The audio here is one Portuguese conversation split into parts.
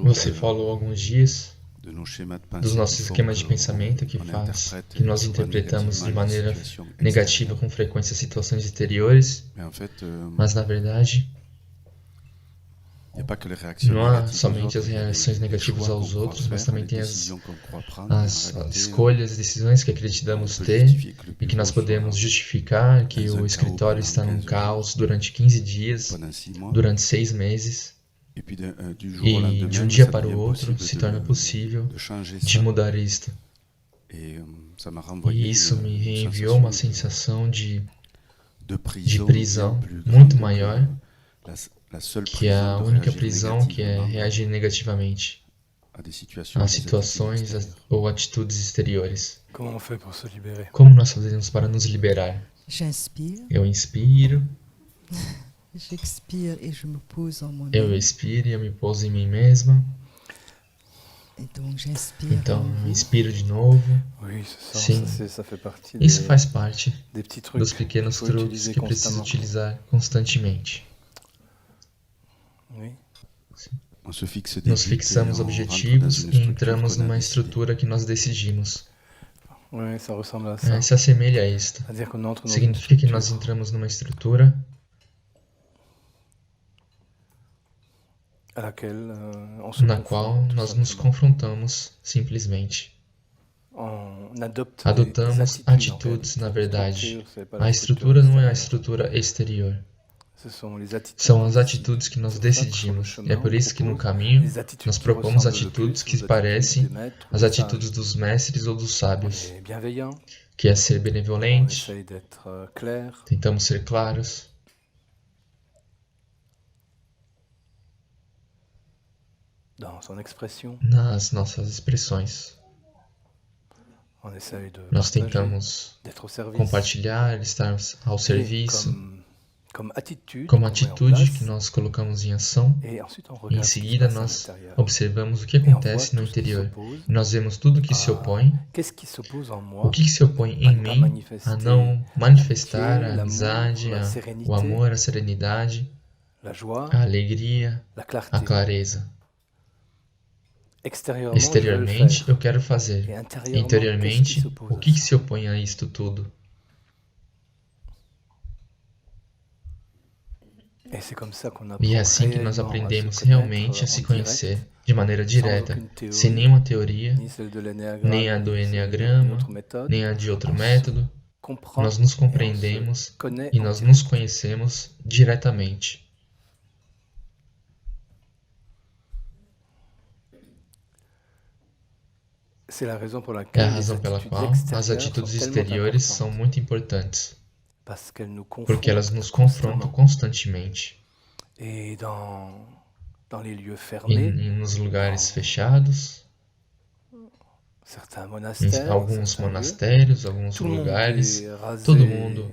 Você falou há alguns dias de nos schémas de dos pensée nossos qui font esquemas de pensamento que qu'on faz interprète que nós souvent interpretamos de négativement les maneira situations negativa extérieures. com frequência situações exteriores, Mais en fait, mas na verdade il n'y a pas que les réactions não há négatives aux somente as autres, il y a reações les negativas choix qu'on aos croit outros, mas faire, também les tem décisions qu'on croit prendre, et en as réalité, escolhas, decisões que on acreditamos peut ter justifier que le e que nós bureau soit podemos justificar que dans o un chaos escritório pendant está num 15 jours, caos durante 15 dias, pendant 6 mois, durante 6 meses, et puis du jour au e de um lendemain, dia ça para o devient outro possible se torna possível de changer de ça. mudar isto. Et ça m'a E renvoyé isso me une reenviou uma sensation sensação de de prison bien prisão plus muito grande maior que la seule que prison a de única réagir prisão que é négativement reagir negativamente à des situations, a à des attitudes situações extérieures. ou atitudes exteriores. Comment on fait pour se libérer? Como nós fazemos para nos liberar? J'inspire, Eu inspiro, j'expire et je me pose en eu moi-même. expiro e eu me pouso em mim mesma. Et donc j'inspire à Então, eu nouveau. inspiro de novo. Oui, c'est ça. Sim. Ça fait partie Isso faz parte des petits trucs dos qu'il pequenos faut truques utiliser que preciso constamment. utilizar constantemente. Oui. On se fixe des Nos buts et fixamos on rentre objetivos dans une e structure entramos qu'on a numa décidée. estrutura que nós decidimos. Oui, ça ressemble à ça. Se assemelha a isto. C'est-à-dire qu'on entre dans une Significa que nós structure entramos numa estrutura à laquelle on se na confronte, qual tout nós nos simplement. confrontamos simplesmente. On adopte des Adotamos attitudes, en atitudes, réalité. na La verdade. structure, c'est pas la A structure estrutura não é a extérieure. estrutura exterior. Ce sont les attitudes São qu'on as décide. atitudes que nós C'est pour ça que sur le decidimos. chemin, E é por on isso que no propose caminho les attitudes nós qui propomos ressemblent le atitudes plus que aux attitudes parecem des maîtres ou as des atitudes sages. dos mestres ou dos On sábios, est bienveillant, que é ser on benevolente, essaye d'être clair, tentamos ser claros, dans son expression. nas nossas expressões. On essaye de Nós partager, tentamos d'être au service. compartilhar, estar ao Et serviço, comme attitude como qu'on met en atitude place, que nós colocamos em ação. et ensuite on E regarde em ce qui se seguida passe à nós l'intérieur. observamos o que Et on voit acontece no tout ce qui interior. s'oppose. E nós vemos tudo que se opõe. Qu'est-ce qui s'oppose en O moi que se opõe à em ne pas mim manifester a não manifestar a l'amitié, amizade, l'amour, la o sérénité, amor, a serenidade, la joie, a alegria, la a clarté. clareza. Extérieurement, je veux le Exteriormente faire. eu quero Et fazer. intérieurement, qu'est-ce qui Interiormente, s'oppose o à que ça? se opõe a isto tudo? Et c'est comme ça qu'on E apprend é assim que nós réellement à se aprendemos connaître realmente a en se direct, conhecer de maneira sans direta, aucune théorie, sem nenhuma teoria, ni celle de l'énéagramme, nem a do ni celle d'une Enneagrama, autre méthode. nem a de outro On se método. comprend Nós nos et on se compreendemos connaît e en nós direct. nos conhecemos diretamente. C'est la raison pour É a laquelle les razão pela attitudes qual as extérieures atitudes sont tellement exteriores são importantes, muito importantes, parce qu'elles nous porque elas nos confrontent confrontam constamment. constantemente. Et dans les lieux E fermés, nos lugares fechados, certains em monastères, alguns certains lieux, monastérios, alguns tout le monde lugares, est rasé todo mundo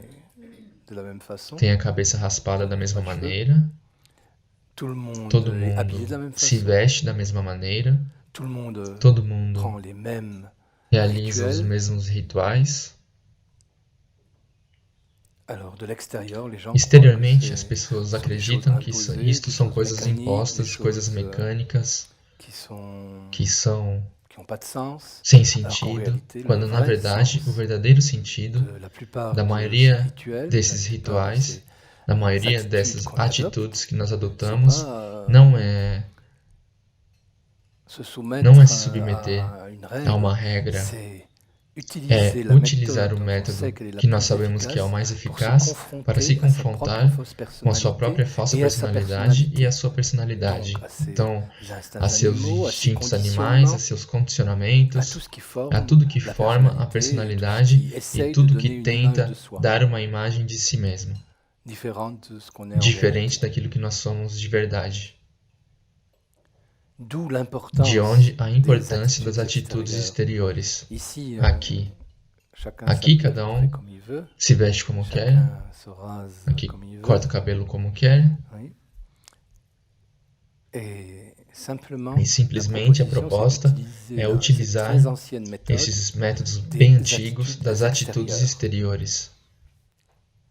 de la même façon, tem a cabeça raspada da mesma Pas de cheveux. maneira, tout le monde todo est mundo habillé de la même se façon, veste da mesma maneira, tout le monde todo mundo prend les mêmes realiza os rituels. mesmos rituais. Alors de l'extérieur, les gens Exteriormente, croient as que pessoas são des acreditam choses que imposées, isto des são choses coisas mécaniques, impostas, des coisas choses mecânicas, qui que n'ont pas de sens, sem alors qu'en sentido, réalité, quando le na vrai verdade o sens verdadeiro sentido de la plupart da de ces maioria rituels, desses la plupart de rituais, ces da maioria atitudes dessas qu'on adopte, atitudes que nós c'est adotamos, pas não é se soumettre não é se submeter à une a règle, uma regra, c'est é utiliser la utilizar o méthode qu'on método sait qu'elle est la que nós plus sabemos que é o efficace mais pour se eficaz para se confronter à sa propre confrontar fausse com a sua personnalité própria falsa et à sa personalidade e personnalité. a sua personalidade. Donc, à ses Então, instincts a seus animaux, à ses instintos animais, a seus à condicionamentos, tout ce qui forme a tudo que la forma a personnalité personalidade et tout ce qui e essaye de tudo donner que une image tenta de soi, dar uma imagem de si mesmo, différente de ce qu'on est en diferente réalité. daquilo que nós somos de verdade. D'où De l'importance onde a des importância das attitudes atitudes extérieures. exteriores. Ici, Aqui chacun cada s'habille um comme il veut, se veste como quer, chacun se rase aqui comme il veut. corta o cabelo como quer, Oui. Et simplement, e simplesmente a la proposition, proposta c'est d'utiliser é cette utilizar très ancienne méthode esses métodos des bem antigos atitudes das atitudes extérieures. exteriores.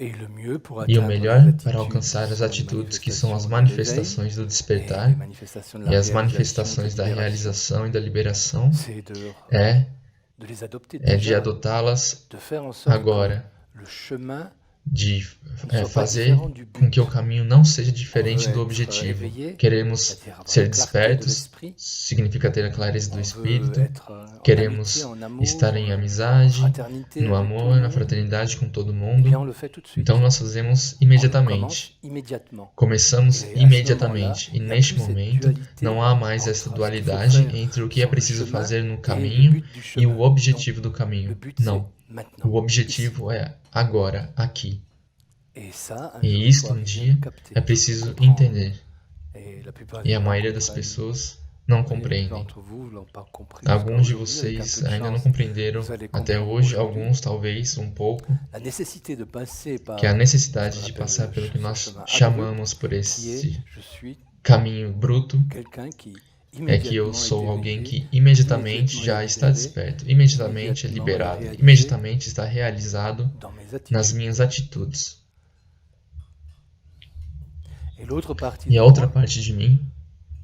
Et le mieux pour E o atteindre melhor les para attitudes alcançar qui as sont les atitudes que são as manifestations manifestações do et despertar les manifestations de e la as réalisation manifestações et de da libération, realização e da liberação c'est é, de les adopter é de déjà, adotá-las de faire en sorte agora, que le chemin de ne soit pas fazer différent du com but. que o caminho não seja On diferente veut do être objetivo. réveillé, Queremos c'est-à-dire avoir ser la clarté de despertos, l'esprit. significa ter a clareza do On veut espírito. être en amitié, Queremos en amour, estar em en amizade, fraternité no avec tout amor, le na monde. fraternidade com todo Eh mundo. bien, on le fait tout de suite. Então nós fazemos On imediatamente. commence immédiatement. Começamos Et à ce imediatamente. moment-là, E il n'y a neste plus cette momento dualité não há mais essa entre ce qu'il faut dualidade faire entre o que é sur le preciso chemin fazer no et le caminho but du e chemin. o objetivo do Le caminho. but, Não. c'est maintenant. O objetivo é agora, aqui. Et ça, un E jour, il isto faut um arriver dia à le capter, é preciso comprendre. entender. Et la plupart E des a gens maioria das comprennent. pessoas não Vous voyez, compreendem. d'entre vous l'ont pas compris jusqu'à Alguns de aujourd'hui, avec un vocês peu de ainda não chance. compreenderam Vous allez até comprendre hoje, aujourd'hui. alguns talvez um pouco, La nécessité de passer par que é a ce necessidade qu'on de appelle passar pelo que ce nós chemin abrupt, chamamos por qui est esse je suis caminho bruto, quelqu'un qui é que eu immédiatement sou est alguém éveillé, que imediatamente immédiatement já est está libéré, desperto, imediatamente é immédiatement liberado, est réalisé imediatamente está realizado dans mes nas attitudes. minhas atitudes. Et l'autre partie E de a outra moi, parte de mim,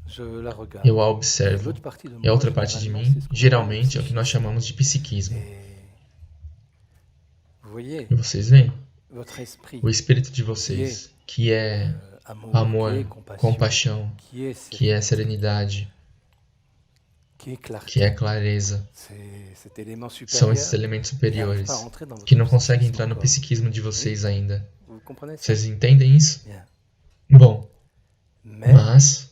je la regarde. eu a Et observo. l'autre partie de E a moi, outra parte de généralement, mim, c'est ce qu'on appelle geralmente, é le o que nós psychisme. chamamos de psiquismo. Et vous voyez, E vocês veem? votre esprit, O espírito de vocês, que é amour, amor, qui est compassion, compaixão, que é serenidade, qui est clarté. que é clareza, C'est cet élément são supérieur esses elementos qui n'arrive superiores pas à rentrer dans votre que não conseguem psychisme entrar no encore. psiquismo de vocês ainda. Vous comprenez ça? Vocês entendem isso? Bien. Bom, Mais mas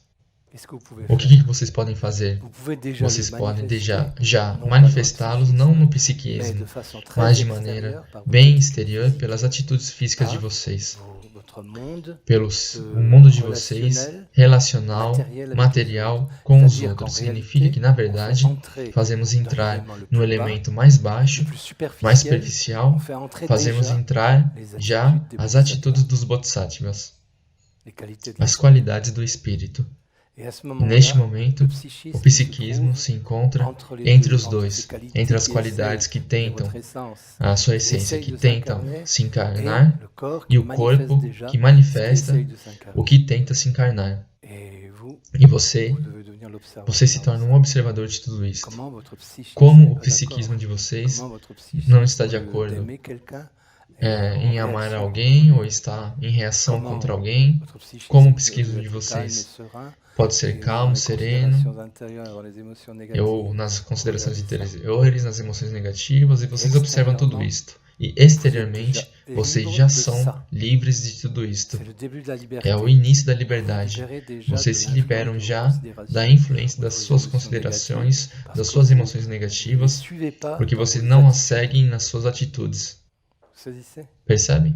qu'est-ce que vous pouvez o faire? que vocês podem fazer? Vous pouvez déjà Vocês les podem manifester, já não manifestá-los pas não no mais psiquismo, de façon très mas de extérieure maneira par votre bem attitude exterior physique. pelas atitudes físicas de Ah, vocês, Votre monde pelo o mundo de vocês relationnel, relacional, matériel avec material les com os C'est-à-dire outros. qu'en Significa réalité, que, na on fait verdade, entrer fazemos dans entrar l'élément le no plus bas, elemento mais baixo, le plus mais superficiel, superficial, on fait entrer fazemos déjà entrar les já attitudes des as bodhisattvas, atitudes dos bodhisattvas, les qualités de as l'esprit. qualidades do espírito. Et à ce E moment-là, neste momento, le o psychisme psiquismo se se encontra trouve entre les entre deux, os entre dois, ces qualités entre as qui qualidades que essaient de tentam votre essence a sua qui essência, essaye que de tentam s'incarner, se et encarnar, le corps e qui o manifeste corpo déjà que ce qui manifesta essaye de s'incarner. o que tenta se encarnar. Et vous, E você vous devez devenir l'observateur. se torna um observador de tudo isso. Comment votre psychisme Como n'est o pas d'accord? psiquismo de vocês Comment votre psychisme não está de de- acordo d'aimer quelqu'un est en em amar réaction alguém ou está em reação Comment contra alguém, votre psychisme como o peut psiquismo de être calme vocês et serein, pode ser et dans calmo, les sereno, considérations intérieures, dans les émotions négatives. ou nas considerações Regardez interiores, nas emoções negativas, e vocês observam tudo Exteriormente, isto. E exteriormente, déjà vocês libre já de são ça. livres de tudo isto. C'est le début de la liberté. É o início da liberdade. Libérez déjà Vocês de se liberam l'influence de já vos considérations, da influência de das vos suas émotions considerações, négatives, parce das que suas vous emoções ne les negativas, suivez pas porque dans vocês vos não as attitudes. seguem nas suas atitudes. Vous saisissez? Percebem?